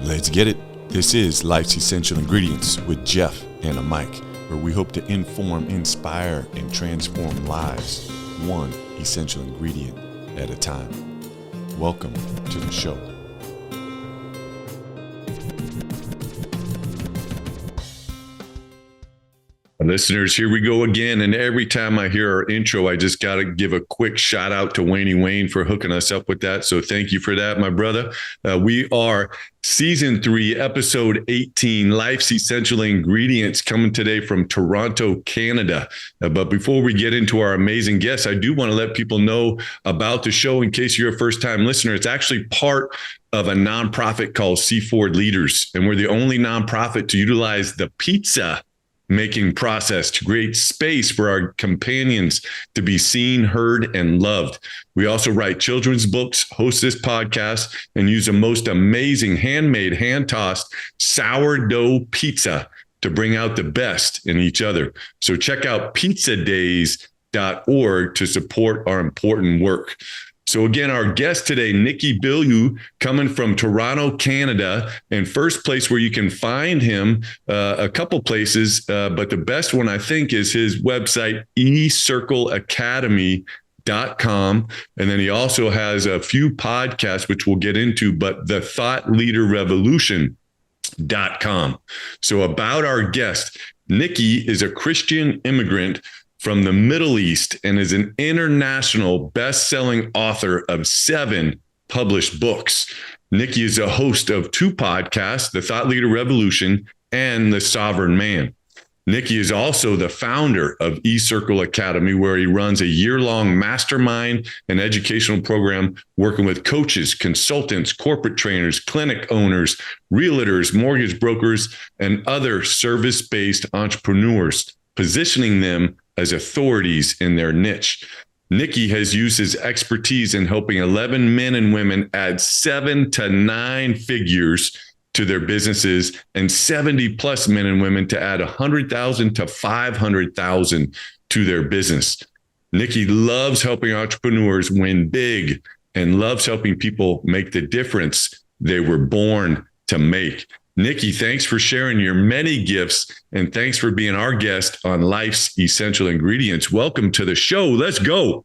Let's get it. This is Life's Essential Ingredients with Jeff and a Mike, where we hope to inform, inspire, and transform lives, one essential ingredient at a time. Welcome to the show. Listeners, here we go again. And every time I hear our intro, I just got to give a quick shout out to Wayne for hooking us up with that. So thank you for that, my brother. We are season 3, episode 18, Life's Essential Ingredients, coming today from Toronto, Canada. But before we get into our amazing guests, I do want to let people know about the show in case you're a first-time listener. It's actually part of a nonprofit called C4 Leaders. And we're the only nonprofit to utilize the pizza making process to create space for our companions to be seen, heard, and loved. We also write children's books, host this podcast, and use the most amazing handmade, hand-tossed sourdough pizza to bring out the best in each other. So check out pizzadays.org to support our important work. So again, our guest today, Nicky Billou, coming from Toronto, Canada, and first place where you can find him, a couple places, but the best one I think is his website, eCircleacademy.com. And then he also has a few podcasts, which we'll get into, but the Thought Leader Revolution.com. So about our guest, Nicky is a Christian immigrant from the Middle East and is an international best-selling author of 7 published books. Nicky is a host of 2 podcasts, The Thought Leader Revolution and The Sovereign Man. Nicky is also the founder of eCircle Academy, where he runs a year-long mastermind and educational program working with coaches, consultants, corporate trainers, clinic owners, realtors, mortgage brokers, and other service-based entrepreneurs, positioning them as authorities in their niche. Nicky has used his expertise in helping 11 men and women add 7 to 9 figures to their businesses and 70 plus men and women to add 100,000 to 500,000 to their business. Nicky loves helping entrepreneurs win big and loves helping people make the difference they were born to make. Nicky, thanks for sharing your many gifts, and thanks for being our guest on Life's Essential Ingredients. Welcome to the show. Let's go.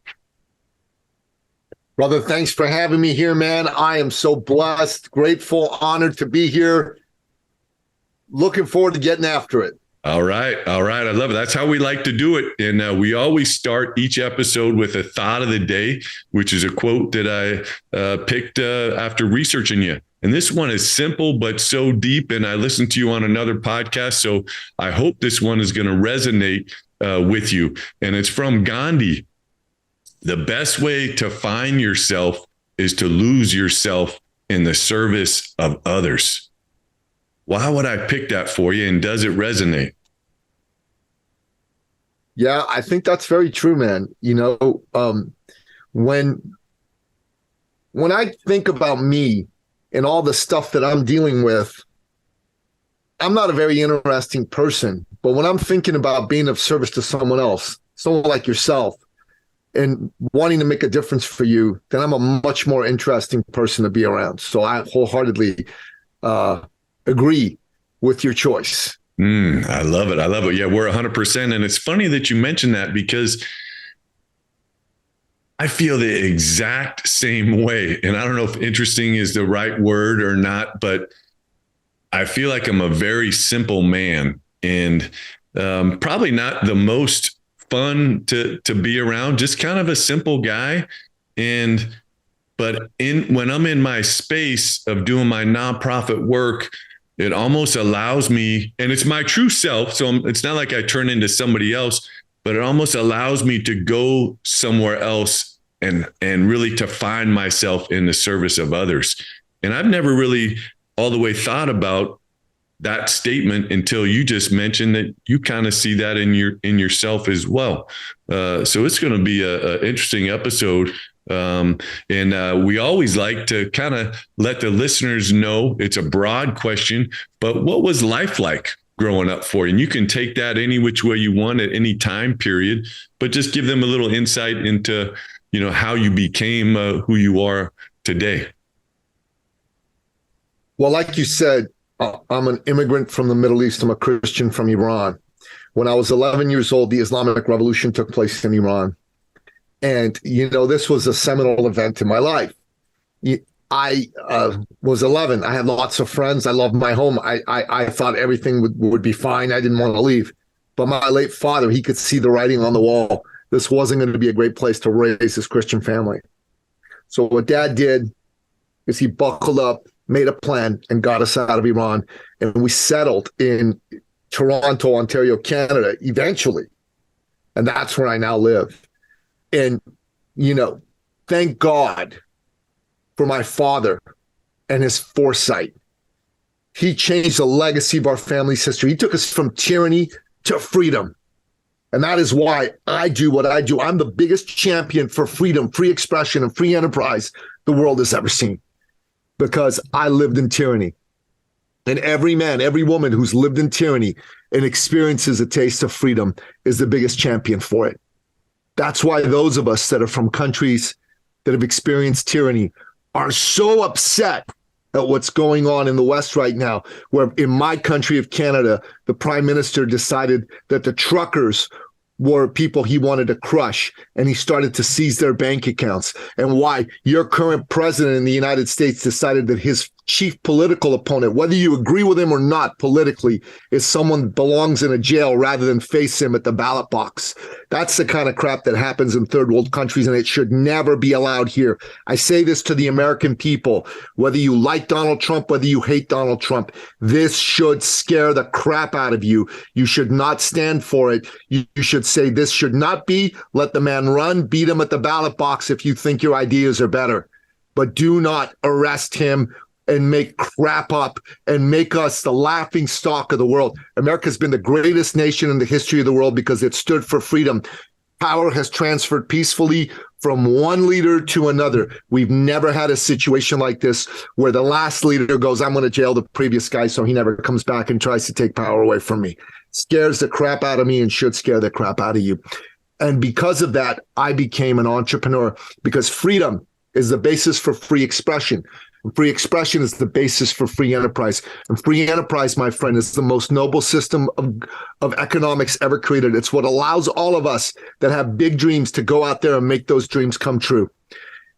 Brother, thanks for having me here, man. I am so blessed, grateful, honored to be here. Looking forward to getting after it. All right. I love it. That's how we like to do it. And we always start each episode with a thought of the day, which is a quote that I picked after researching you. And this one is simple, but so deep. And I listened to you on another podcast, so I hope this one is going to resonate with you. And it's from Gandhi. The best way to find yourself is to lose yourself in the service of others. Why would I pick that for you? And does it resonate? Yeah, I think that's very true, man. You know, when I think about me and all the stuff that I'm dealing with, I'm not a very interesting person. But when I'm thinking about being of service to someone else, someone like yourself, and wanting to make a difference for you, then I'm a much more interesting person to be around. So I wholeheartedly agree with your choice. I love it. Yeah, we're 100%. And it's funny that you mentioned that, because I feel the exact same way. And I don't know if interesting is the right word or not, but I feel like I'm a very simple man, and probably not the most fun to be around, just kind of a simple guy. But when I'm in my space of doing my nonprofit work, it almost allows me, and it's my true self. So it's not like I turn into somebody else, but it almost allows me to go somewhere else and really to find myself in the service of others. And I've never really all the way thought about that statement until you just mentioned that you kind of see that in yourself as well. So it's going to be a interesting episode. And we always like to kind of let the listeners know, it's a broad question, but what was life like growing up for you? And you can take that any which way you want at any time period, but just give them a little insight into, how you became who you are today. Well, like you said, I'm an immigrant from the Middle East. I'm a Christian from Iran. When I was 11 years old, the Islamic Revolution took place in Iran. And, this was a seminal event in my life. I was 11. I had lots of friends. I loved my home. I thought everything would be fine. I didn't want to leave. But my late father, he could see the writing on the wall. This wasn't going to be a great place to raise this Christian family. So what Dad did is he buckled up, made a plan, and got us out of Iran. And we settled in Toronto, Ontario, Canada, eventually. And that's where I now live. And, thank God for my father and his foresight. He changed the legacy of our family's history. He took us from tyranny to freedom. And that is why I do what I do. I'm the biggest champion for freedom, free expression, and free enterprise the world has ever seen, because I lived in tyranny. And every man, every woman who's lived in tyranny and experiences a taste of freedom is the biggest champion for it. That's why those of us that are from countries that have experienced tyranny are so upset at what's going on in the West right now, where in my country of Canada, the Prime Minister decided that the truckers were people he wanted to crush, and he started to seize their bank accounts. And why your current president in the United States decided that his chief political opponent, whether you agree with him or not politically, is someone that belongs in a jail rather than face him at the ballot box. That's the kind of crap that happens in third world countries, and it should never be allowed here. I say this to the American people, whether you like Donald Trump, whether you hate Donald Trump, this should scare the crap out of you. You should not stand for it. You should say this should not be. Let the man run, beat him at the ballot box if you think your ideas are better. But do not arrest him and make crap up and make us the laughing stock of the world. America's been the greatest nation in the history of the world because it stood for freedom. Power has transferred peacefully from one leader to another. We've never had a situation like this where the last leader goes, I'm going to jail the previous guy so he never comes back and tries to take power away from me. Scares the crap out of me and should scare the crap out of you. And because of that, I became an entrepreneur, because freedom is the basis for free expression. And free expression is the basis for free enterprise. And free enterprise, my friend, is the most noble system of economics ever created. It's what allows all of us that have big dreams to go out there and make those dreams come true.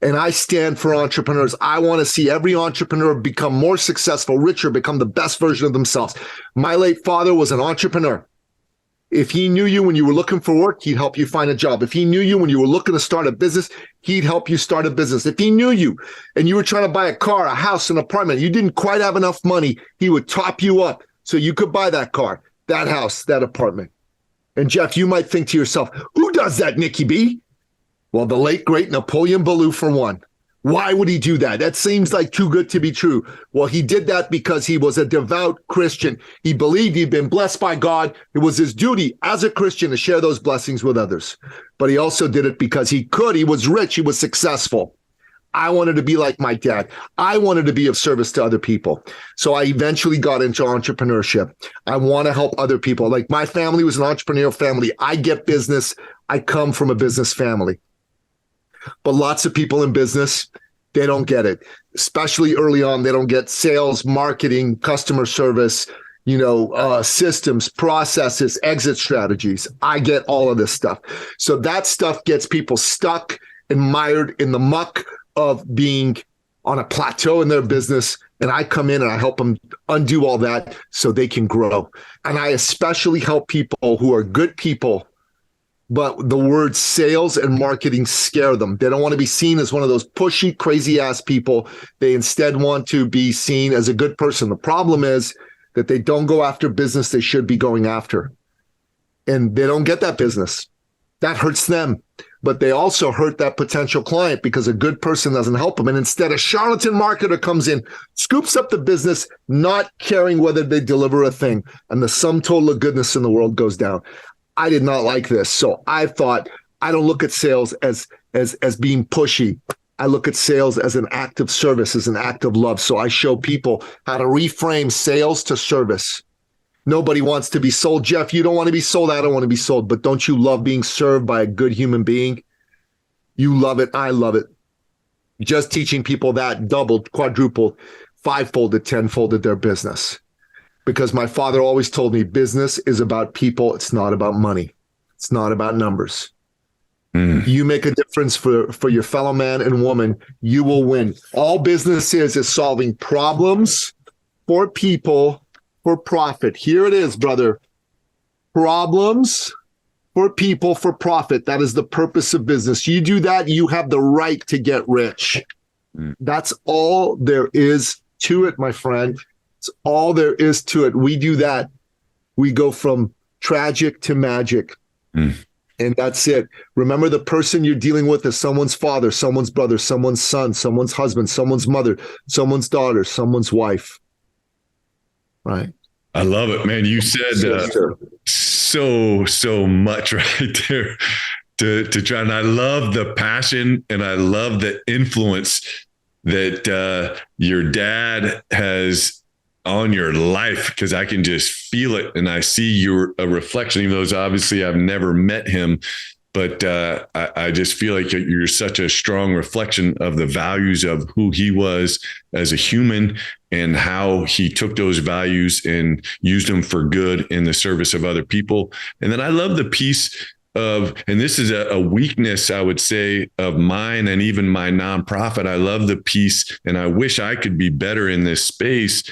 And I stand for entrepreneurs. I want to see every entrepreneur become more successful, richer, become the best version of themselves. My late father was an entrepreneur. If he knew you when you were looking for work, he'd help you find a job. If he knew you when you were looking to start a business, he'd help you start a business. If he knew you and you were trying to buy a car, a house, an apartment, you didn't quite have enough money, he would top you up so you could buy that car, that house, that apartment. And Jeff, you might think to yourself, who does that, Nicky B? Well, the late, great Napoleon Billou, for one. Why would he do that? That seems like too good to be true. Well, he did that because he was a devout Christian. He believed he'd been blessed by God. It was his duty as a Christian to share those blessings with others. But he also did it because he could. He was rich. He was successful. I wanted to be like my dad. I wanted to be of service to other people. So I eventually got into entrepreneurship. I want to help other people. Like, my family was an entrepreneurial family. I get business. I come from a business family. But lots of people in business, they don't get it, especially early on. They don't get sales, marketing, customer service, systems, processes, exit strategies. I get all of this stuff. So that stuff gets people stuck and mired in the muck of being on a plateau in their business. And I come in and I help them undo all that so they can grow. And I especially help people who are good people, but the words sales and marketing scare them. They don't want to be seen as one of those pushy, crazy-ass people. They instead want to be seen as a good person. The problem is that they don't go after business they should be going after. And they don't get that business. That hurts them. But they also hurt that potential client because a good person doesn't help them. And instead, a charlatan marketer comes in, scoops up the business, not caring whether they deliver a thing. And the sum total of goodness in the world goes down. I did not like this. So I thought, I don't look at sales as being pushy. I look at sales as an act of service, as an act of love. So I show people how to reframe sales to service. Nobody wants to be sold. Jeff, you don't want to be sold. I don't want to be sold. But don't you love being served by a good human being? You love it. I love it. Just teaching people that doubled, quadrupled five-folded, ten-folded their business. Because my father always told me business is about people. It's not about money. It's not about numbers. You make a difference for your fellow man and woman, you will win. All business is solving problems for people for profit. Here it is, brother. Problems for people for profit. That is the purpose of business. You do that, you have the right to get rich. That's all there is to it, my friend. It's all there is to it. We do that. We go from tragic to magic. And that's it. Remember, the person you're dealing with is someone's father, someone's brother, someone's son, someone's husband, someone's mother, someone's daughter, someone's wife. Right. I love it, man. You said so much right there to try. And I love the passion and I love the influence that your dad has on your life, because I can just feel it. And I see you're a reflection, even though obviously I've never met him, but I just feel like you're such a strong reflection of the values of who he was as a human and how he took those values and used them for good in the service of other people. And then I love the piece of, and this is a weakness, I would say, of mine and even my nonprofit. I love the piece, and I wish I could be better in this space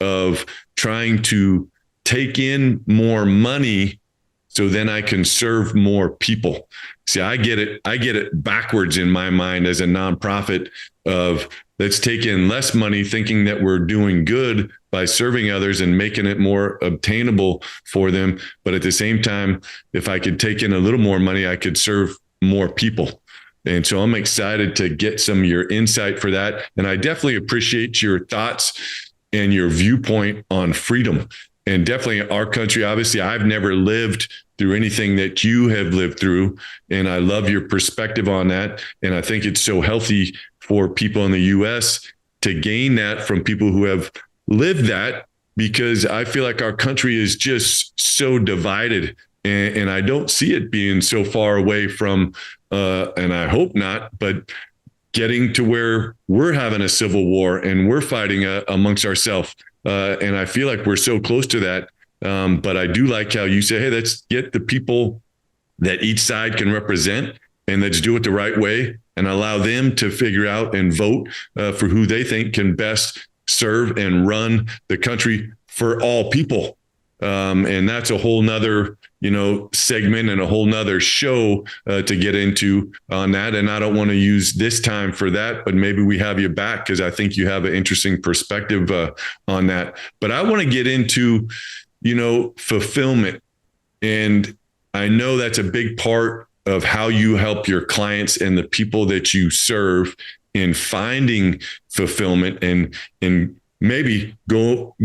of trying to take in more money so then I can serve more people. See, I get it backwards in my mind as a nonprofit of let's take in less money thinking that we're doing good by serving others and making it more obtainable for them. But at the same time, if I could take in a little more money, I could serve more people. And so I'm excited to get some of your insight for that. And I definitely appreciate your thoughts and your viewpoint on freedom. And definitely our country, obviously, I've never lived through anything that you have lived through. And I love your perspective on that. And I think it's so healthy for people in the US to gain that from people who have lived that, because I feel like our country is just so divided. And I don't see it being so far away from, and I hope not, but getting to where we're having a civil war and we're fighting amongst ourselves. And I feel like we're so close to that. But I do like how you say, hey, let's get the people that each side can represent and let's do it the right way and allow them to figure out and vote for who they think can best serve and run the country for all people. And that's a whole nother, segment and a whole nother show to get into on that. And I don't want to use this time for that, but maybe we have you back because I think you have an interesting perspective on that. But I want to get into, fulfillment. And I know that's a big part of how you help your clients and the people that you serve in finding fulfillment and maybe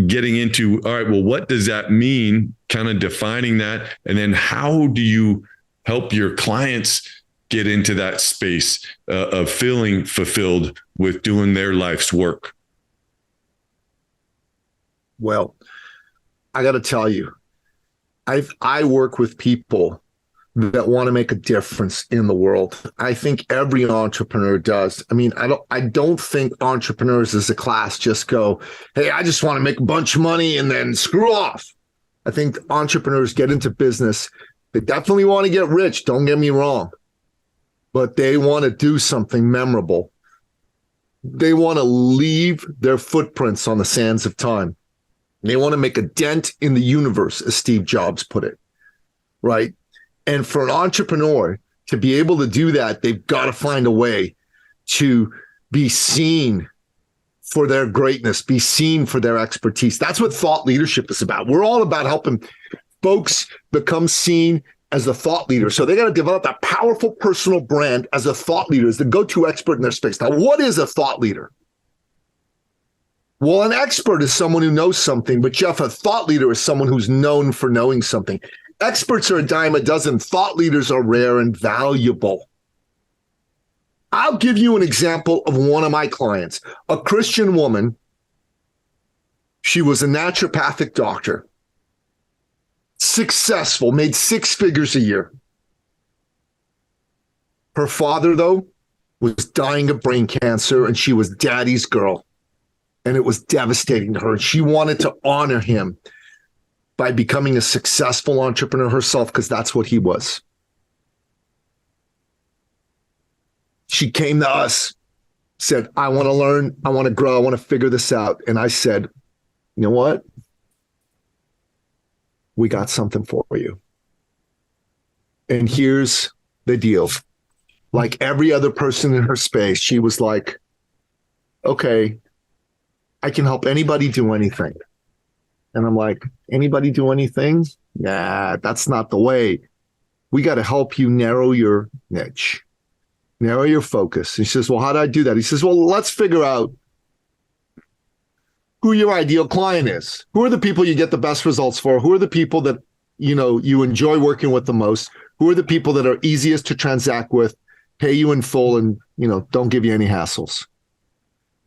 getting into, all right, well, what does that mean? Kind of defining that. And then how do you help your clients get into that space of feeling fulfilled with doing their life's work? Well, I got to tell you, I work with people that want to make a difference in the world. I think every entrepreneur does. I mean, I don't think entrepreneurs as a class just go, hey, I just want to make a bunch of money and then screw off. I think entrepreneurs get into business. They definitely want to get rich. Don't get me wrong, but they want to do something memorable. They want to leave their footprints on the sands of time. They want to make a dent in the universe, as Steve Jobs put it, right? And for an entrepreneur to be able to do that, they've got to find a way to be seen for their greatness, be seen for their expertise. That's what thought leadership is about. We're all about helping folks become seen as the thought leader. So they got to develop that powerful personal brand as a thought leader, as the go-to expert in their space. Now, what is a thought leader? Well, an expert is someone who knows something, but Jeff, a thought leader is someone who's known for knowing something. Experts are a dime a dozen. Thought leaders are rare and valuable. I'll give you an example of one of my clients, a Christian woman. She was a naturopathic doctor, successful, made 6 figures a year. Her father, though, was dying of brain cancer, and she was daddy's girl. And it was devastating to her. She wanted to honor him by becoming a successful entrepreneur herself, because that's what he was. She came to us, said, I want to learn, I want to grow, I want to figure this out. And I said, you know what? We got something for you. And here's the deal. Like every other person in her space, she was like, okay, I can help anybody do anything. And I'm like, anybody do anything? Nah, that's not the way. We got to help you narrow your niche, narrow your focus. He says, well, how do I do that? He says, well, let's figure out who your ideal client is. Who are the people you get the best results for? Who are the people that, you enjoy working with the most? Who are the people that are easiest to transact with, pay you in full, and, don't give you any hassles?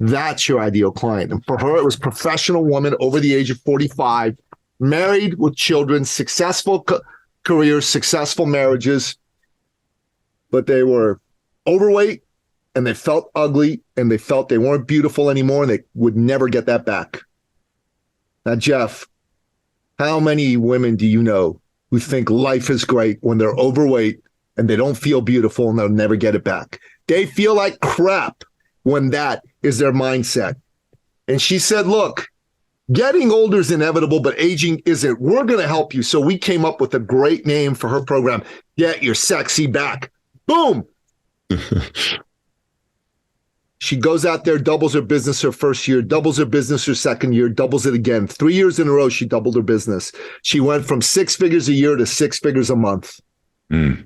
That's your ideal client. And for her, it was professional woman over the age of 45, married with children, successful careers, successful marriages, but they were overweight and they felt ugly and they felt they weren't beautiful anymore and they would never get that back. Now, Jeff, how many women do you know who think life is great when they're overweight and they don't feel beautiful and they'll never get it back? They feel like crap when that is their mindset. And she said, look, getting older is inevitable, but aging isn't. We're going to help you. So we came up with a great name for her program, Get Your Sexy Back. Boom. She goes out there, doubles her business her first year, doubles her business her second year, doubles it again. 3 years in a row, she doubled her business. She went from 6 figures a year to 6 figures a month.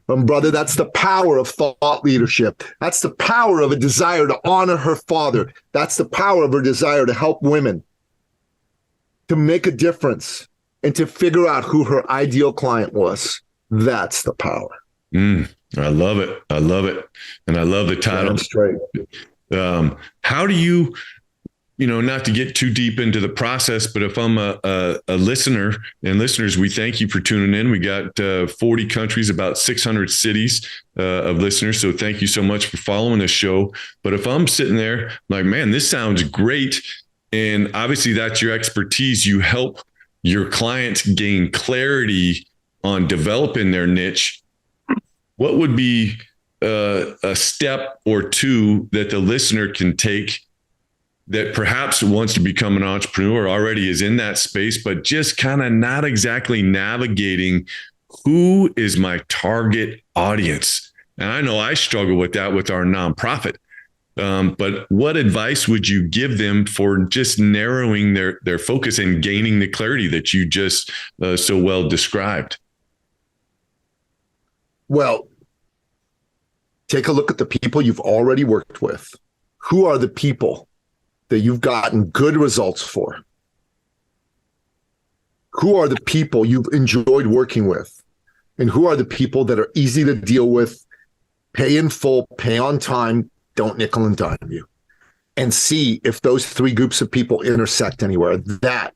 Brother, that's the power of thought leadership. That's the power of a desire to honor her father. That's the power of her desire to help women, to make a difference, and to figure out who her ideal client was. That's the power. I love it. I love it. And I love the title. Straight. How do you, not to get too deep into the process, but if I'm a listener, and listeners, we thank you for tuning in. We got 40 countries, about 600 cities of listeners. So thank you so much for following this show. But if I'm sitting there like, man, this sounds great. And obviously that's your expertise. You help your clients gain clarity on developing their niche. What would be a step or two that the listener can take that perhaps wants to become an entrepreneur, already is in that space, but just kind of not exactly navigating who is my target audience? And I know I struggle with that with our nonprofit. But what advice would you give them for just narrowing their focus and gaining the clarity that you just so well described? Well, take a look at the people you've already worked with. Who are the people that you've gotten good results for? Who are the people you've enjoyed working with? And who are the people that are easy to deal with, pay in full, pay on time, don't nickel and dime you? And see if those three groups of people intersect anywhere. That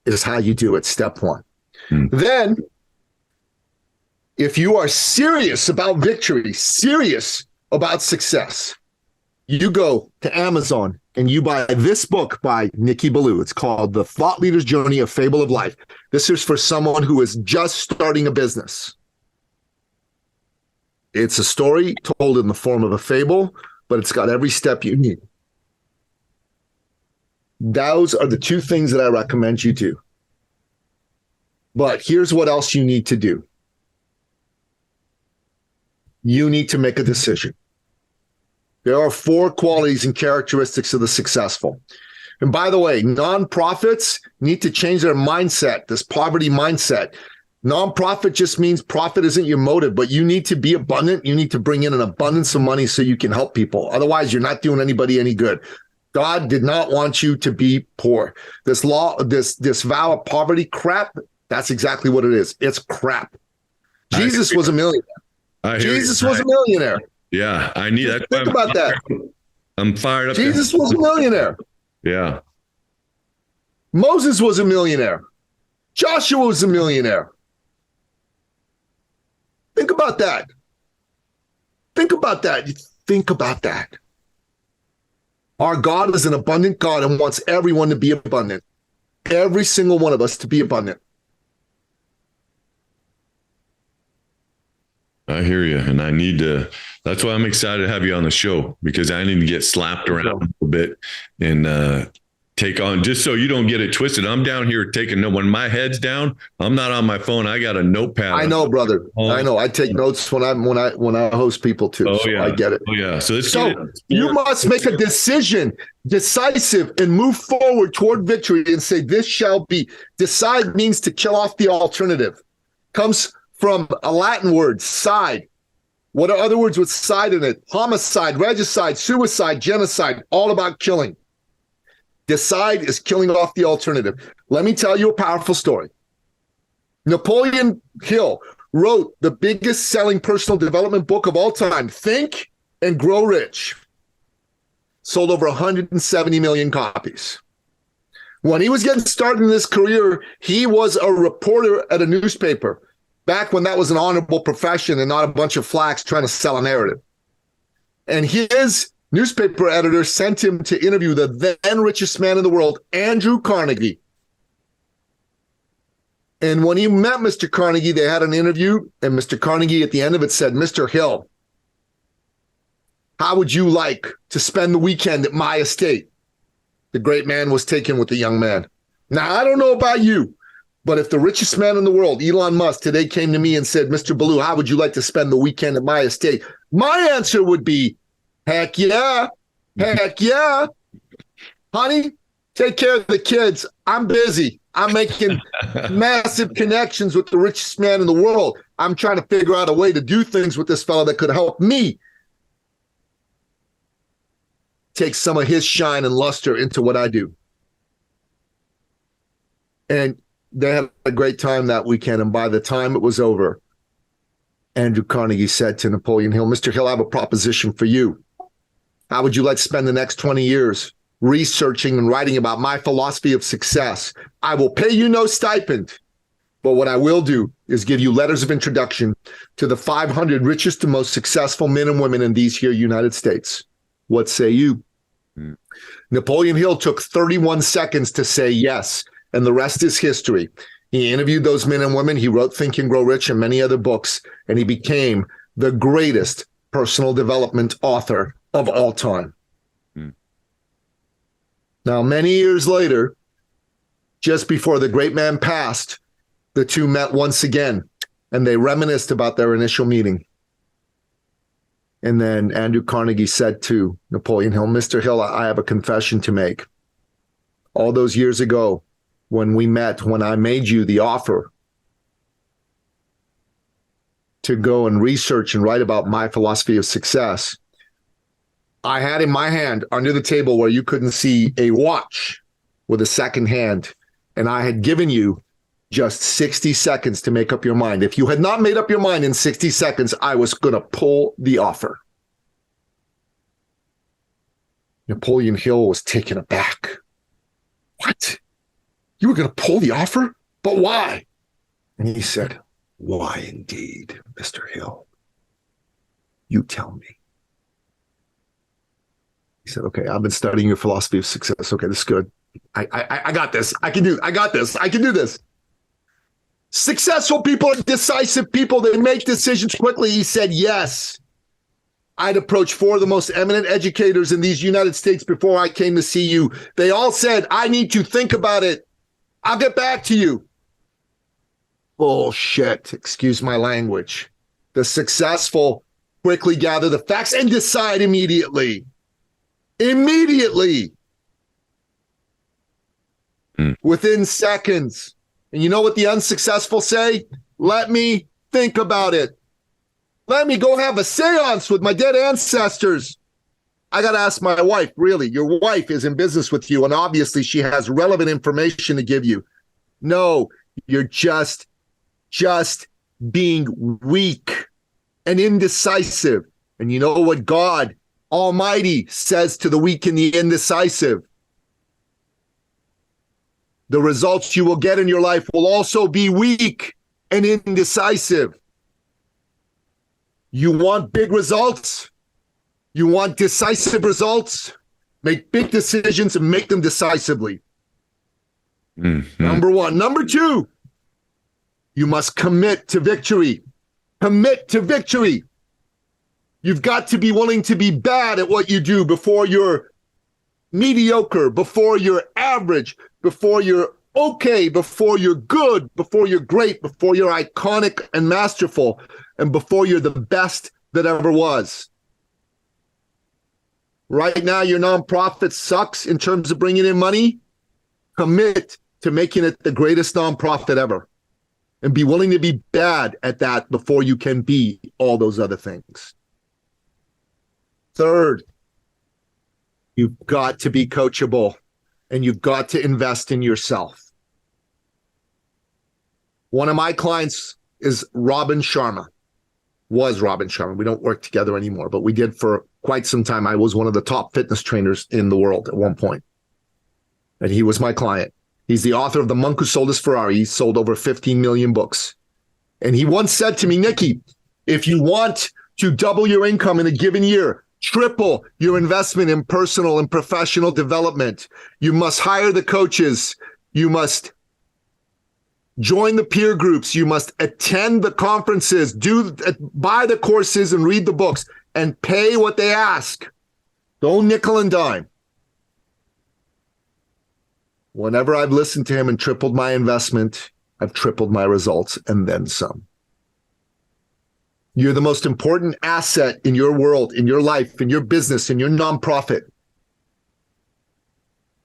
is how you do it, step one. Then, if you are serious about victory, serious about success, you go to Amazon and you buy this book by Nicky Billou. It's called The Thought Leader's Journey, A Fable of Life. This is for someone who is just starting a business. It's a story told in the form of a fable, but it's got every step you need. Those are the two things that I recommend you do. But here's what else you need to do. You need to make a decision. There are 4 qualities and characteristics of the successful. And by the way, nonprofits need to change their mindset, this poverty mindset. Nonprofit just means profit isn't your motive, but you need to be abundant. You need to bring in an abundance of money so you can help people. Otherwise, you're not doing anybody any good. God did not want you to be poor. This law, this vow of poverty crap, that's exactly what it is. It's crap. Jesus was a millionaire. Jesus was a millionaire. Yeah, I need that. Think about that. I'm fired up. Jesus was a millionaire. Yeah. Moses was a millionaire. Joshua was a millionaire. Think about that. Think about that. Think about that. Our God is an abundant God and wants everyone to be abundant. Every single one of us to be abundant. I hear you. And that's why I'm excited to have you on the show, because I need to get slapped around a little bit and take on, just so you don't get it twisted. I'm down here taking notes. When my head's down, I'm not on my phone. I got a notepad. I know, brother. I know. I take notes when I host people too. Oh, so yeah. I get it. Oh, yeah. So you must make a decision, decisive, and move forward toward victory and say, this shall be. Decide means to kill off the alternative. Comes from a Latin word, side. What are other words with side in it? Homicide, regicide, suicide, genocide, all about killing. Decide is killing off the alternative. Let me tell you a powerful story. Napoleon Hill wrote the biggest selling personal development book of all time, Think and Grow Rich. Sold over 170 million copies. When he was getting started in his career, he was a reporter at a newspaper, back when that was an honorable profession and not a bunch of flacks trying to sell a narrative. And his newspaper editor sent him to interview the then richest man in the world, Andrew Carnegie. And when he met Mr. Carnegie, they had an interview, and Mr. Carnegie at the end of it said, Mr. Hill, how would you like to spend the weekend at my estate? The great man was taken with the young man. Now, I don't know about you, but if the richest man in the world, Elon Musk, today came to me and said, Mr. Billou, how would you like to spend the weekend at my estate? My answer would be, heck yeah. Heck yeah. Honey, take care of the kids. I'm busy. I'm making massive connections with the richest man in the world. I'm trying to figure out a way to do things with this fellow that could help me take some of his shine and luster into what I do. And they had a great time that weekend. And by the time it was over, Andrew Carnegie said to Napoleon Hill, Mr. Hill, I have a proposition for you. How would you like to spend the next 20 years researching and writing about my philosophy of success? I will pay you no stipend, but what I will do is give you letters of introduction to the 500 richest and most successful men and women in these here United States. What say you? Napoleon Hill took 31 seconds to say yes, and the rest is history. He interviewed those men and women. He wrote Think and Grow Rich and many other books, and he became the greatest personal development author of all time. Now, many years later, just before the great man passed, the two met once again, and they reminisced about their initial meeting. And then Andrew Carnegie said to Napoleon Hill, Mr. Hill, I have a confession to make. All those years ago, when we met, when I made you the offer to go and research and write about my philosophy of success, I had in my hand under the table where you couldn't see a watch with a second hand, and I had given you just 60 seconds to make up your mind. If you had not made up your mind in 60 seconds, I was going to pull the offer. Napoleon Hill was taken aback. What? You were going to pull the offer? But why? And he said, why indeed, Mr. Hill? You tell me. He said, okay, I've been studying your philosophy of success. Okay, this is good. I got this. I can do this. Successful people are decisive people. They make decisions quickly. He said, yes. I'd approached 4 of the most eminent educators in these United States before I came to see you. They all said, I need to think about it. I'll get back to you. Bullshit. Excuse my language. The successful quickly gather the facts and decide immediately. Immediately. Within seconds. And you know what the unsuccessful say? Let me think about it. Let me go have a seance with my dead ancestors. I got to ask my wife, really, your wife is in business with you, and obviously she has relevant information to give you. No, you're just being weak and indecisive. And you know what God Almighty says to the weak and the indecisive? The results you will get in your life will also be weak and indecisive. You want big results? You want decisive results? Make big decisions and make them decisively. Mm-hmm. Number one. Number two, you must commit to victory. Commit to victory. You've got to be willing to be bad at what you do before you're mediocre, before you're average, before you're okay, before you're good, before you're great, before you're iconic and masterful, and before you're the best that ever was. Right now, your nonprofit sucks in terms of bringing in money. Commit to making it the greatest nonprofit ever. And be willing to be bad at that before you can be all those other things. Third, you've got to be coachable and you've got to invest in yourself. One of my clients is Robin Sharma. Was Robin Sharma. We don't work together anymore, but we did for quite some time. I was one of the top fitness trainers in the world at one point. And he was my client. He's the author of The Monk Who Sold His Ferrari. He sold over 15 million books. And he once said to me, Nicky, if you want to double your income in a given year, triple your investment in personal and professional development, you must hire the coaches. You must join the peer groups. You must attend the conferences, buy the courses and read the books and pay what they ask. Don't nickel and dime. Whenever I've listened to him and tripled my investment, I've tripled my results and then some. You're the most important asset in your world, in your life, in your business, in your nonprofit.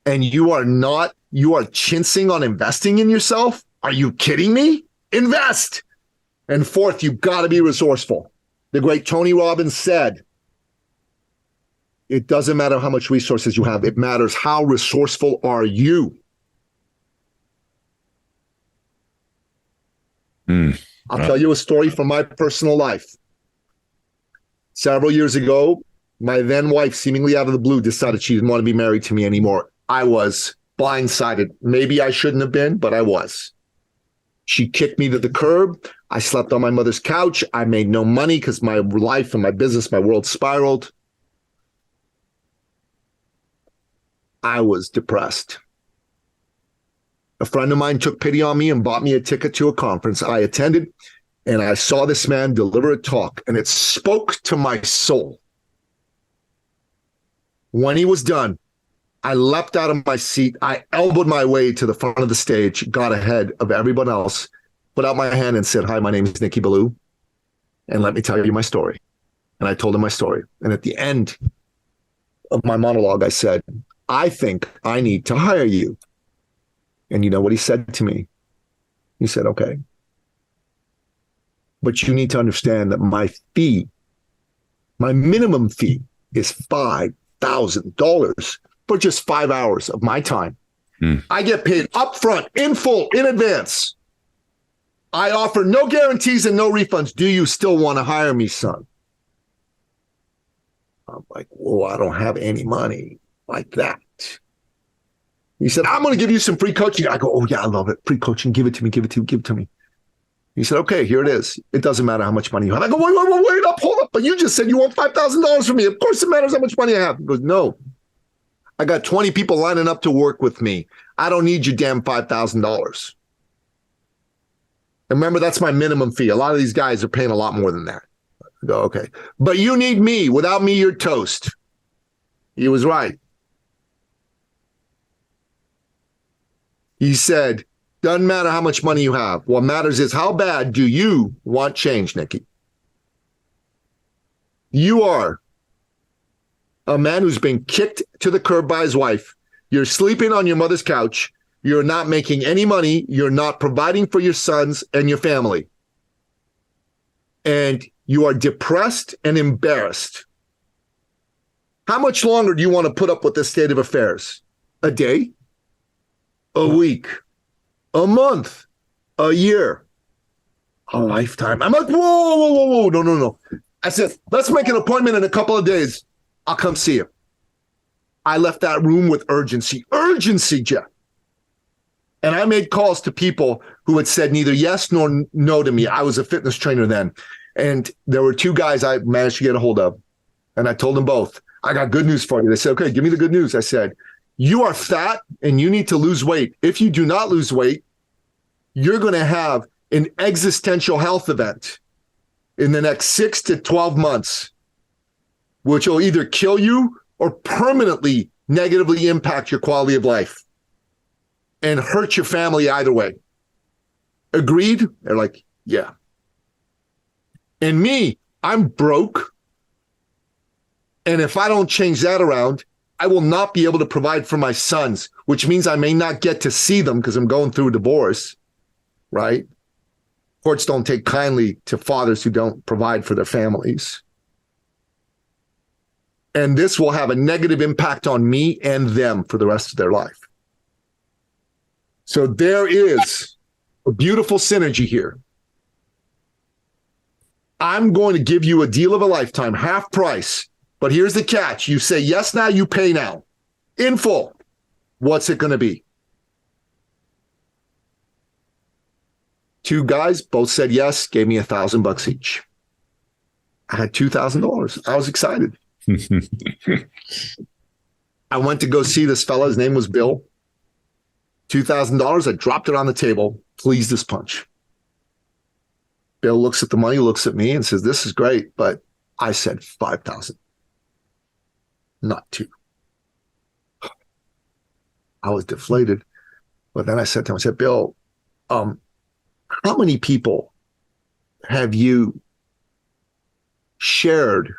And you are chinsing on investing in yourself? Are you kidding me? Invest. And fourth, you've got to be resourceful. The great Tony Robbins said, it doesn't matter how much resources you have. It matters how resourceful are you. I'll tell you a story from my personal life. Several years ago, my then wife, seemingly out of the blue, decided she didn't want to be married to me anymore. I was blindsided. Maybe I shouldn't have been, but I was. She kicked me to the curb. I slept on my mother's couch. I made no money because my life and my business, my world spiraled. I was depressed. A friend of mine took pity on me and bought me a ticket to a conference. I attended, and I saw this man deliver a talk, and it spoke to my soul. When he was done, I leapt out of my seat. I elbowed my way to the front of the stage, got ahead of everyone else, put out my hand and said, "Hi, my name is Nicky Billou, and let me tell you my story." And I told him my story. And at the end of my monologue, I said, "I think I need to hire you." And you know what he said to me? He said, "Okay, but you need to understand that my minimum fee is $5,000 for just 5 hours of my time. I get paid upfront, in full, in advance. I offer no guarantees and no refunds. Do you still want to hire me, son?" I'm like, "Whoa, I don't have any money like that." He said, "I'm going to give you some free coaching." I go, "Oh yeah, I love it. Free coaching. Give it to me, give it to me, give it to me." He said, "Okay, here it is. It doesn't matter how much money you have." I go, wait up, hold up. But you just said you want $5,000 from me. Of course it matters how much money I have." He goes, "No, I got 20 people lining up to work with me. I don't need your damn $5,000. And remember, that's my minimum fee. A lot of these guys are paying a lot more than that." I go, "Okay, but you need me. Without me, you're toast." He was right. He said, "Doesn't matter how much money you have. What matters is how bad do you want change, Nicky? You are a man who's been kicked to the curb by his wife. You're sleeping on your mother's couch. You're not making any money. You're not providing for your sons and your family. And you are depressed and embarrassed. How much longer do you want to put up with this state of affairs? A day? A week? A month? A year? A lifetime?" I'm like, whoa, no. I said, "Let's make an appointment in a couple of days. I'll come see you." I left that room with urgency, Jeff. And I made calls to people who had said neither yes nor no to me. I was a fitness trainer then. And there were two guys I managed to get a hold of. And I told them both, I got good news for you. They said, okay, give me the good news. I said, you are fat and you need to lose weight. If you do not lose weight, you're going to have an existential health event in the next 6 to 12 months, which will either kill you or permanently negatively impact your quality of life and hurt your family either way. Agreed? They're like, yeah. And me, I'm broke. And if I don't change that around, I will not be able to provide for my sons, which means I may not get to see them because I'm going through a divorce, right? Courts don't take kindly to fathers who don't provide for their families. And this will have a negative impact on me and them for the rest of their life. So there is a beautiful synergy here. I'm going to give you a deal of a lifetime, half price. But here's the catch. You say yes now, you pay now. In full. What's it going to be? Two guys both said yes, gave me $1,000 each. I had $2,000. I was excited. I went to go see this fella. His name was Bill. $2,000. I dropped it on the table. Pleased as punch. Bill looks at the money, looks at me and says, this is great, but I said 5,000. Not 2. I was deflated. But then I said to him, I said, Bill, how many people have you shared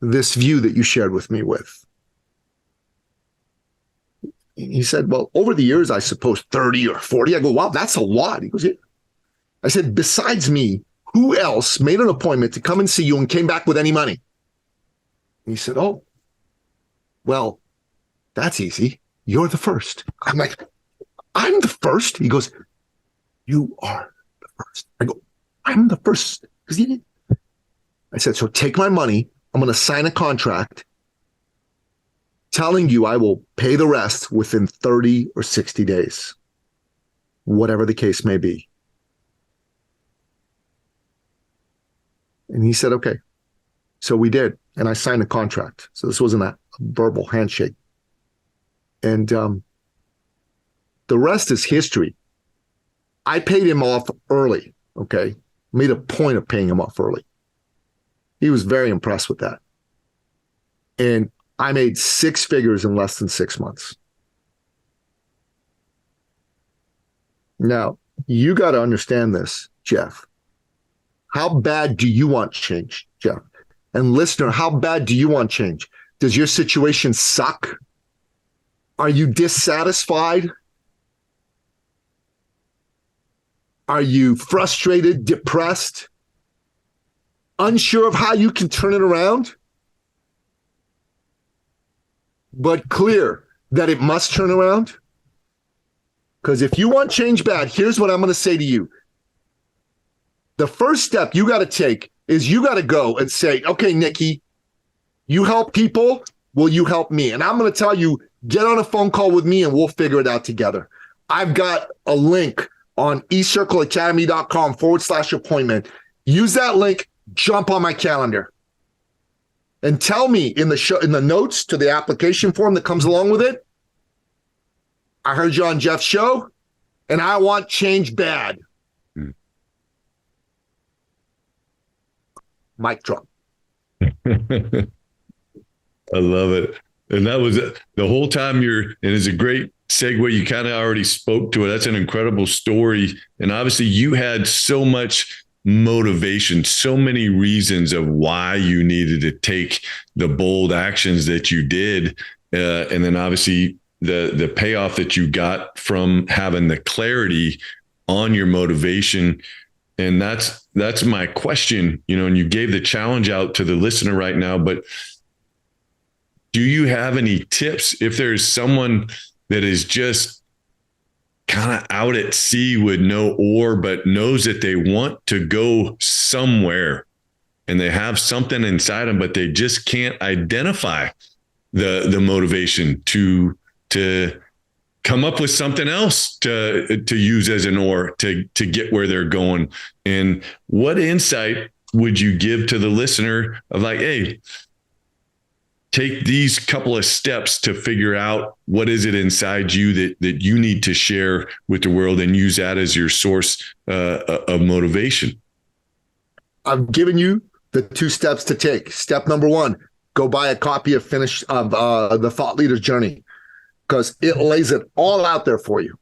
this view that you shared with me with? He said, well, over the years, I suppose 30 or 40. I go, wow, that's a lot. He goes, yeah. I said, besides me, who else made an appointment to come and see you and came back with any money? And he said, oh, well, that's easy. You're the first. I'm like, I'm the first? He goes, you are the first. I go, I'm the first. I said, so take my money. I'm going to sign a contract telling you I will pay the rest within 30 or 60 days, whatever the case may be. And he said, okay. So we did. And I signed a contract. So this wasn't a verbal handshake. And the rest is history. I paid him off early, okay? Made a point of paying him off early. He was very impressed with that. And I made 6 figures in less than 6 months. Now, you got to understand this, Jeff. How bad do you want change, Jeff? And listener, how bad do you want change? Does your situation suck? Are you dissatisfied? Are you frustrated, depressed, unsure of how you can turn it around? But clear that it must turn around? Because if you want change bad, here's what I'm going to say to you. The first step you got to take is you got to go and say, okay, Nicky, you help people, will you help me? And I'm going to tell you, get on a phone call with me and we'll figure it out together. I've got a link on eCircleacademy.com/appointment. Use that link, jump on my calendar. And tell me in the notes to the application form that comes along with it, I heard you on Jeff's show, and I want change bad. Mic drop. I love it. And that was the whole time and it's a great segue. You kind of already spoke to it. That's an incredible story. And obviously you had so much motivation, so many reasons of why you needed to take the bold actions that you did. And then obviously the payoff that you got from having the clarity on your motivation. And that's my question, and you gave the challenge out to the listener right now, but do you have any tips if there's someone that is just kind of out at sea with no oar, but knows that they want to go somewhere and they have something inside them, but they just can't identify the motivation to come up with something else to use as an oar to get where they're going? And what insight would you give to the listener of like, hey, take these couple of steps to figure out what is it inside you that you need to share with the world, and use that as your source of motivation? I've given you the 2 steps to take. Step number 1, go buy a copy of the Thought Leader's Journey, because it lays it all out there for you.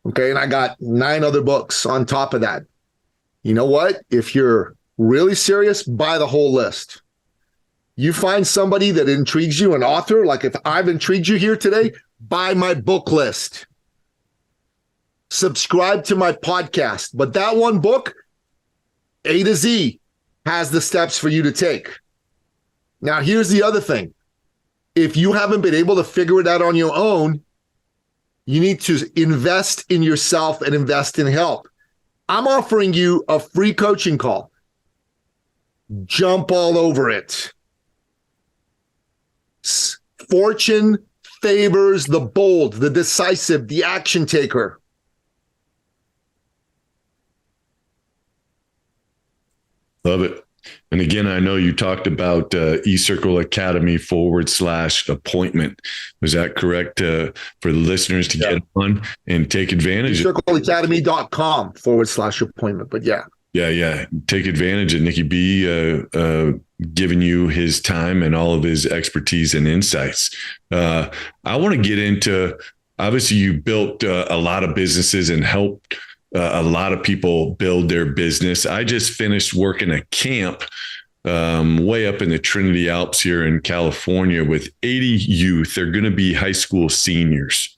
Okay. And I got 9 other books on top of that. You know what? If you're really serious, buy the whole list. You find somebody that intrigues you, an author, like if I've intrigued you here today, buy my book list. Subscribe to my podcast. But that one book, A to Z, has the steps for you to take. Now, here's the other thing. If you haven't been able to figure it out on your own, you need to invest in yourself and invest in help. I'm offering you a free coaching call. Jump all over it. Fortune favors the bold, the decisive, the action taker. Love it. And again, I know you talked about eCircle Academy /appointment. Was that correct for the listeners to get on and take advantage? eCircleacademy.com /appointment. But yeah. Yeah. Take advantage of Nicky B giving you his time and all of his expertise and insights. I want to get into, obviously you built a lot of businesses and helped a lot of people build their business. I just finished working a camp way up in the Trinity Alps here in California with 80 youth. They're going to be high school seniors.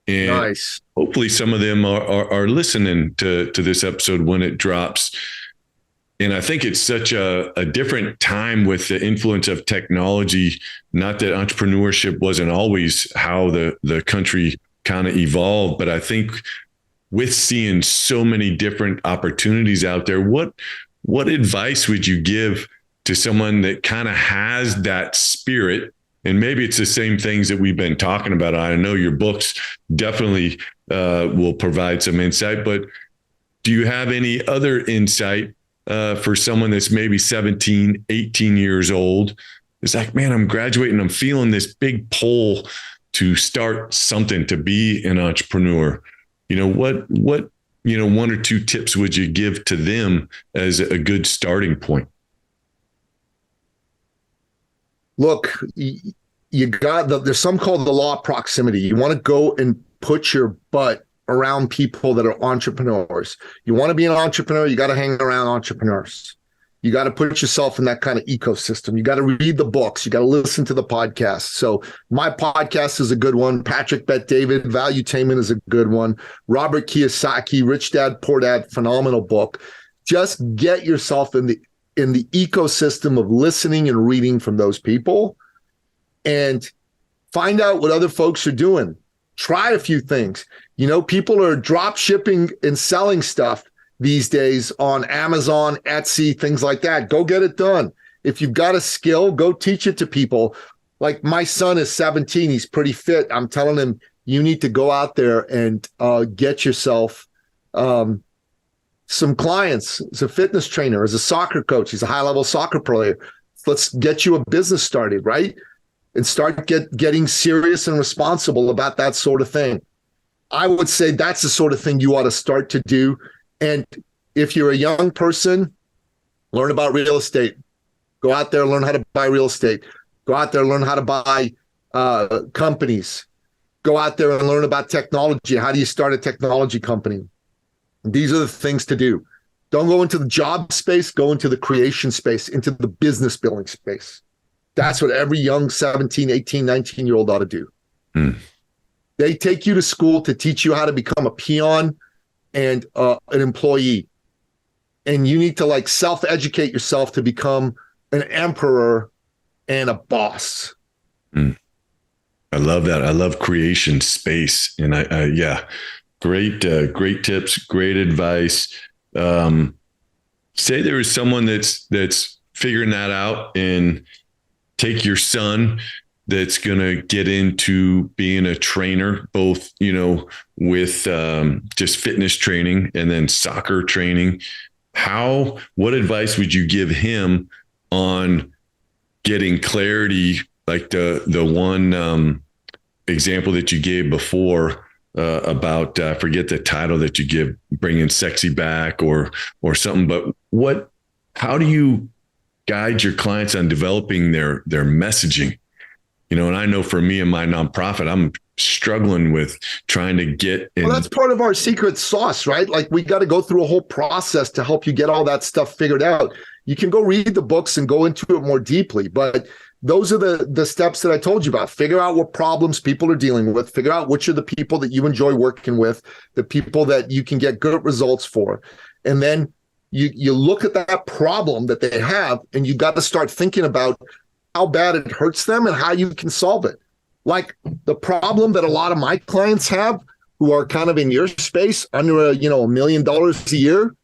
And nice. Hopefully some of them are listening to this episode when it drops. And I think it's such a different time with the influence of technology. Not that entrepreneurship wasn't always how the country kind of evolved, but I think with seeing so many different opportunities out there, what advice would you give to someone that kind of has that spirit? And maybe it's the same things that we've been talking about. I know your books definitely will provide some insight, but do you have any other insight for someone that's maybe 17, 18 years old? It's like, man, I'm graduating. I'm feeling this big pull to start something, to be an entrepreneur. What 1 or 2 tips would you give to them as a good starting point? Look, you got there's something called the law of proximity. You want to go and put your butt around people that are entrepreneurs. You want to be an entrepreneur, you got to hang around entrepreneurs. You got to put yourself in that kind of ecosystem. You got to read the books. You got to listen to the podcasts. So my podcast is a good one. Patrick Bet-David, Valuetainment is a good one. Robert Kiyosaki, Rich Dad, Poor Dad, phenomenal book. Just get yourself in the ecosystem of listening and reading from those people, and find out what other folks are doing. Try a few things. People are drop shipping and selling stuff these days on Amazon, Etsy, things like that. Go get it done. If you've got a skill, go teach it to people. Like my son is 17. He's pretty fit. I'm telling him, you need to go out there and get yourself some clients as a fitness trainer, as a soccer coach. He's a high-level soccer player. Let's get you a business started, right? And start getting serious and responsible about that sort of thing. I would say that's the sort of thing you ought to start to do. And if you're a young person, learn about real estate. Go out there, learn how to buy real estate. Go out there, learn how to buy companies. Go out there and learn about technology. How do you start a technology company? These are the things to do. Don't go into the job space, go into the creation space, into the business building space. That's what every young 17, 18, 19-year-old ought to do. They take you to school to teach you how to become a peon and an employee. And you need to self-educate yourself to become an emperor and a boss. I love that. I love creation space. And great tips, great advice. Say there is someone that's figuring that out, and take your son that's going to get into being a trainer, both, with just fitness training and then soccer training. What advice would you give him on getting clarity, like the one example that you gave before about I forget the title that you give, bringing sexy back or something. But how do you guide your clients on developing their messaging? And I know for me and my nonprofit, I'm struggling with trying to get in. Well, that's part of our secret sauce, right? Like we got to go through a whole process to help you get all that stuff figured out. You can go read the books and go into it more deeply, but those are the steps that I told you about. Figure out what problems people are dealing with, figure out which are the people that you enjoy working with, the people that you can get good results for. And then you look at that problem that they have, and you got to start thinking about how bad it hurts them and how you can solve it. Like the problem that a lot of my clients have who are kind of in your space, under $1 million a year,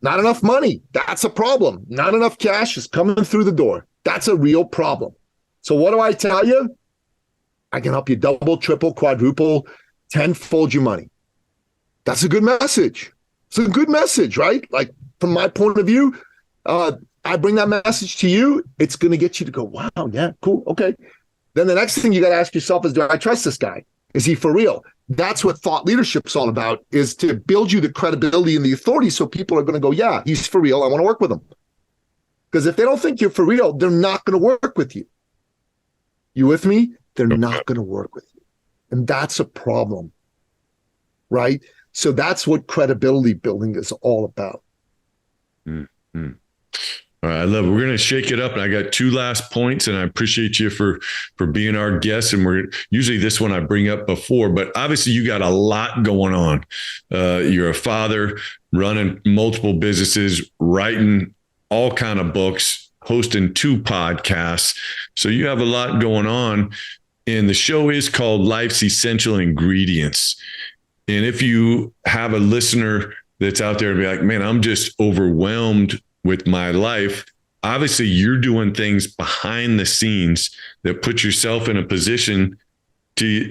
not enough money. That's a problem. Not enough cash is coming through the door. That's a real problem. So what do I tell you? I can help you double, triple, quadruple, tenfold your money. That's a good message. It's a good message, right? Like from my point of view, I bring that message to you. It's going to get you to go, wow, yeah, cool, okay. Then the next thing you got to ask yourself is, do I trust this guy? Is he for real? That's what thought leadership's all about, is to build you the credibility and the authority so people are going to go, yeah, he's for real. I want to work with him. Because if they don't think you're for real, they're not going to work with you. You with me? They're not going to work with you. And that's a problem, right? So that's what credibility building is all about. Mm-hmm. All right, I love it. We're going to shake it up, and I got two last points, and I appreciate you for being our guest. And we're usually this one I bring up before, but obviously you got a lot going on. You're a father, running multiple businesses, writing all kind of books, hosting 2 podcasts. So you have a lot going on, and the show is called Life's Essential Ingredients. And if you have a listener that's out there and be like, man, I'm just overwhelmed with my life. Obviously, you're doing things behind the scenes that put yourself in a position to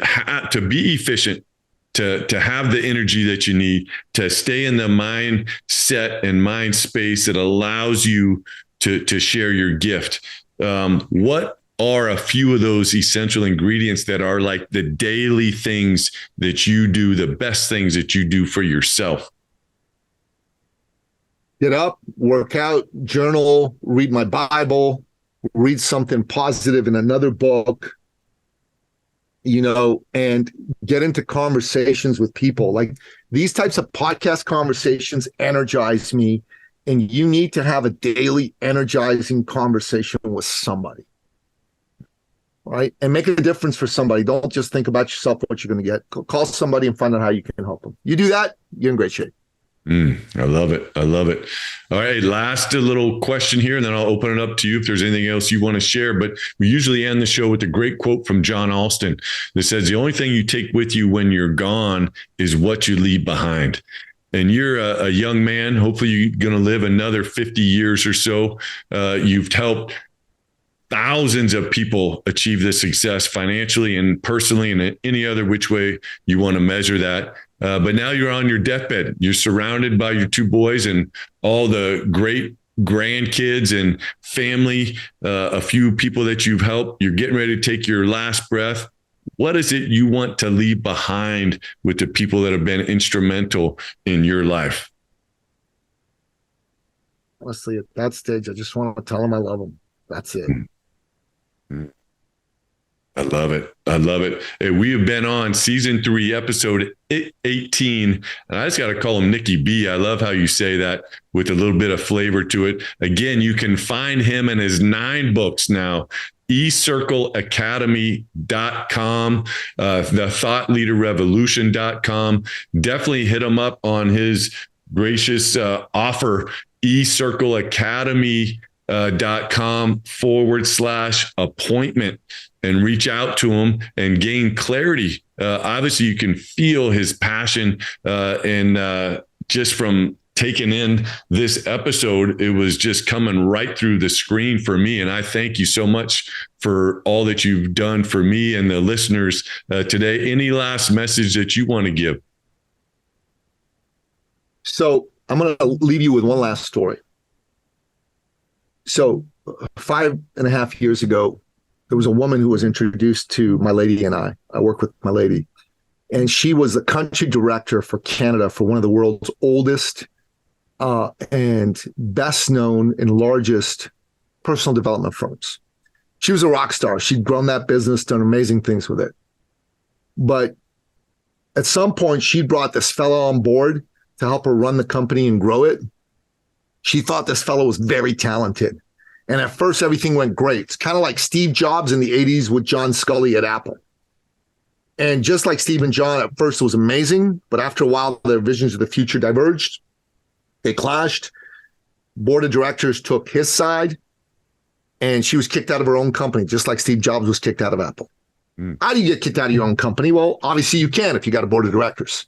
be efficient, to have the energy that you need, to stay in the mindset and mind space that allows you to share your gift. What are a few of those essential ingredients that are like the daily things that you do, the best things that you do for yourself? Get up, work out, journal, read my Bible, read something positive in another book, and get into conversations with people. Like these types of podcast conversations energize me, and you need to have a daily energizing conversation with somebody, right? And make a difference for somebody. Don't just think about yourself, what you're going to get. Call somebody and find out how you can help them. You do that, you're in great shape. I love it. I love it. All right. Last little question here, and then I'll open it up to you if there's anything else you want to share. But we usually end the show with a great quote from John Alston that says, the only thing you take with you when you're gone is what you leave behind. And you're a young man. Hopefully you're going to live another 50 years or so. You've helped thousands of people achieve this success financially and personally, and in any other which way you want to measure that. But now you're on your deathbed. You're surrounded by your 2 boys and all the great grandkids and family, a few people that you've helped. You're getting ready to take your last breath. What is it you want to leave behind with the people that have been instrumental in your life? Honestly, at that stage, I just want to tell them I love them. That's it. Mm-hmm. I love it. I love it. And we have been on season 3, episode 18. And I just got to call him Nicky B. I love how you say that with a little bit of flavor to it. Again, you can find him in his 9 books now. eCircleacademy.com, thethoughtleaderrevolution.com. Definitely hit him up on his gracious offer, eCircleacademy.com/appointment, and reach out to him and gain clarity. Obviously, you can feel his passion, and just from taking in this episode, it was just coming right through the screen for me. And I thank you so much for all that you've done for me and the listeners today. Any last message that you want to give? So I'm going to leave you with one last story. So 5.5 years ago, there was a woman who was introduced to my lady and I. I work with my lady, and she was the country director for Canada for one of the world's oldest and best known and largest personal development firms. She was a rock star. She'd grown that business, done amazing things with it. But at some point, she brought this fellow on board to help her run the company and grow it. She thought this fellow was very talented. And at first, everything went great. It's kind of like Steve Jobs in the 80s with John Scully at Apple. And just like Steve and John, at first it was amazing. But after a while, their visions of the future diverged. They clashed. Board of directors took his side. And she was kicked out of her own company, just like Steve Jobs was kicked out of Apple. How do you get kicked out of your own company? Well, obviously you can if you got a board of directors.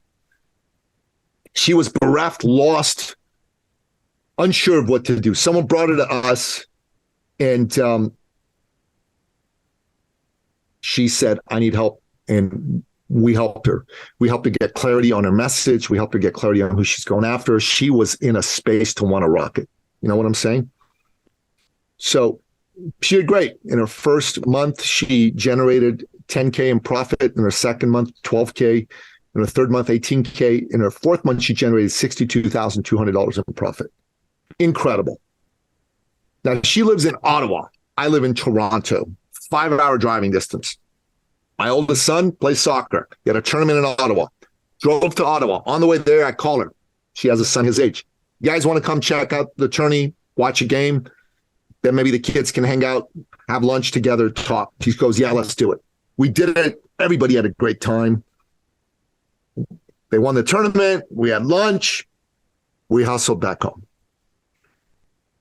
She was bereft, lost, unsure of what to do. Someone brought her to us, and she said, I need help. And we helped her. We helped her get clarity on her message. We helped her get clarity on who she's going after. She was in a space to want to rock it. You know what I'm saying? So she did great. In her first month, she generated $10K in profit. In her second month, $12K. In her third month, $18K. In her fourth month, she generated $62,200 in profit. Incredible. Now, she lives in Ottawa. I live in Toronto, 5-hour driving distance. My oldest son plays soccer. He had a tournament in Ottawa. Drove to Ottawa. On the way there, I call her. She has a son his age. You guys want to come check out the tourney, watch a game? Then maybe the kids can hang out, have lunch together, talk. She goes, yeah, let's do it. We did it. Everybody had a great time. They won the tournament. We had lunch. We hustled back home.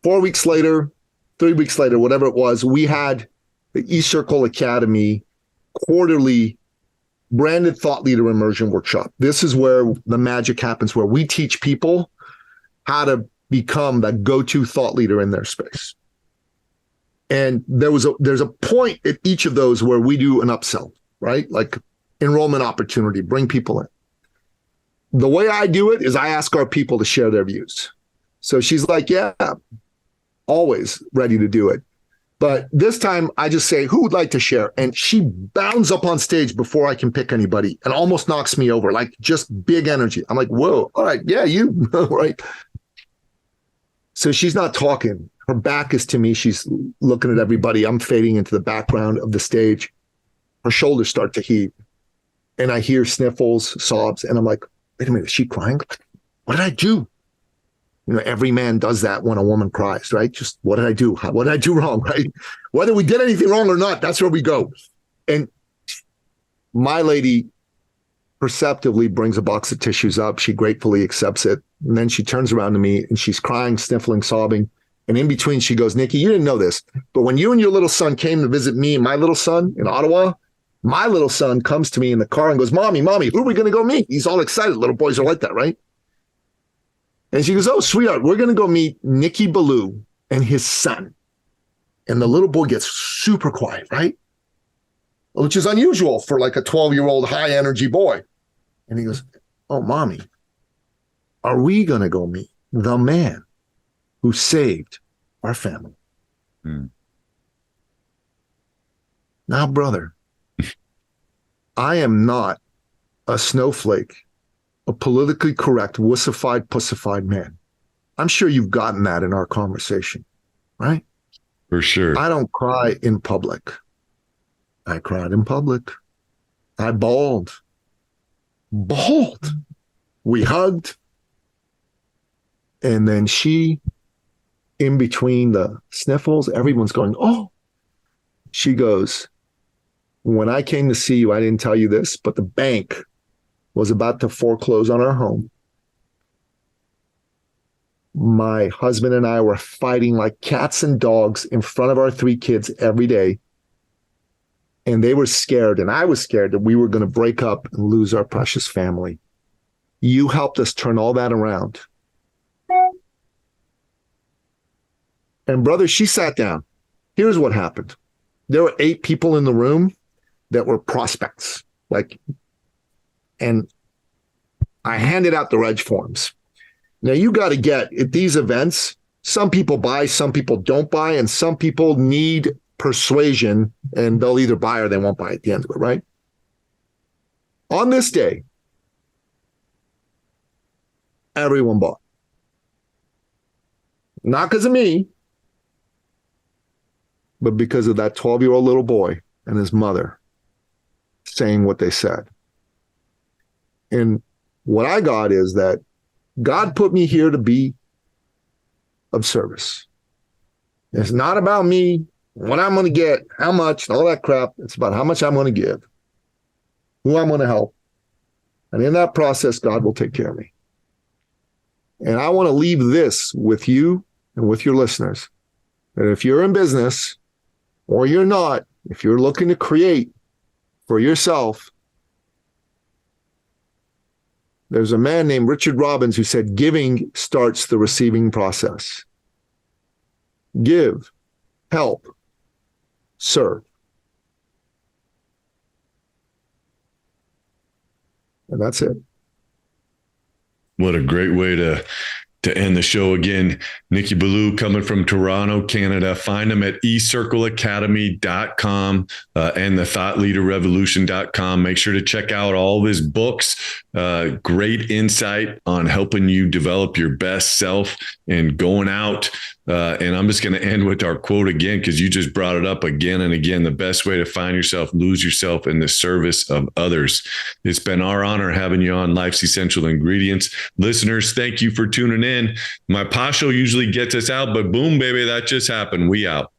4 weeks later, 3 weeks later, whatever it was, we had the eCircle Academy quarterly branded thought leader immersion workshop. This is where the magic happens, where we teach people how to become the go-to thought leader in their space. And there's a point at each of those where we do an upsell, right? Like enrollment opportunity, bring people in. The way I do it is I ask our people to share their views. So she's like, yeah, always ready to do it. But this time I just say, who would like to share? And she bounds up on stage before I can pick anybody and almost knocks me over, like just big energy. I'm like, whoa, all right, yeah, you, right? So she's not talking. Her back is to me. She's looking at everybody. I'm fading into the background of the stage. Her shoulders start to heave. And I hear sniffles, sobs. And I'm like, wait a minute, is she crying? What did I do? You know, every man does that when a woman cries, right? Just what did I do? What did I do wrong, right? Whether we did anything wrong or not, that's where we go. And my lady perceptively brings a box of tissues up. She gratefully accepts it. And then she turns around to me and she's crying, sniffling, sobbing. And in between, she goes, Nicky, you didn't know this, but when you and your little son came to visit me and my little son in Ottawa, my little son comes to me in the car and goes, Mommy, who are we going to go meet? He's all excited. Little boys are like that, right? And she goes, oh, sweetheart, we're going to go meet Nicky Billou and his son. And the little boy gets super quiet, right? Which is unusual for like a 12-year-old high energy boy. And he goes, oh, Mommy, are we going to go meet the man who saved our family? Now, brother, I am not a snowflake, a politically correct, wussified, pussified man. I'm sure you've gotten that in our conversation, right? For sure. I don't cry in public. I cried in public. I bawled. We hugged. And then she, in between the sniffles, everyone's going, oh. She goes, when I came to see you, I didn't tell you this, but the bank was about to foreclose on our home. My husband and I were fighting like cats and dogs in front of our 3 kids every day. And they were scared, and I was scared that we were going to break up and lose our precious family. You helped us turn all that around. And brother, she sat down. Here's what happened. There were 8 people in the room that were prospects. And I handed out the reg forms. Now you got to get at these events, some people buy, some people don't buy, and some people need persuasion, and they'll either buy or they won't buy at the end of it, right? On this day, everyone bought. Not because of me, but because of that 12-year-old little boy and his mother saying what they said. And what I got is that God put me here to be of service. It's not about me, what I'm going to get, how much, all that crap. It's about how much I'm going to give, who I'm going to help. And in that process, God will take care of me. And I want to leave this with you and with your listeners, that if you're in business or you're not, if you're looking to create for yourself, there's a man named Richard Robbins who said, giving starts the receiving process. Give, help, serve. And that's it. What a great way to end the show. Again, Nicky Billou coming from Toronto, Canada. Find him at eCircleacademy.com and thethoughtleaderrevolution.com. Make sure to check out all of his books. Great insight on helping you develop your best self and going out. And I'm just going to end with our quote again, because you just brought it up again and again. The best way to find yourself, lose yourself in the service of others. It's been our honor having you on Life's Essential Ingredients. Listeners, thank you for tuning in. My Pasho usually gets us out, but boom, baby, that just happened. We out.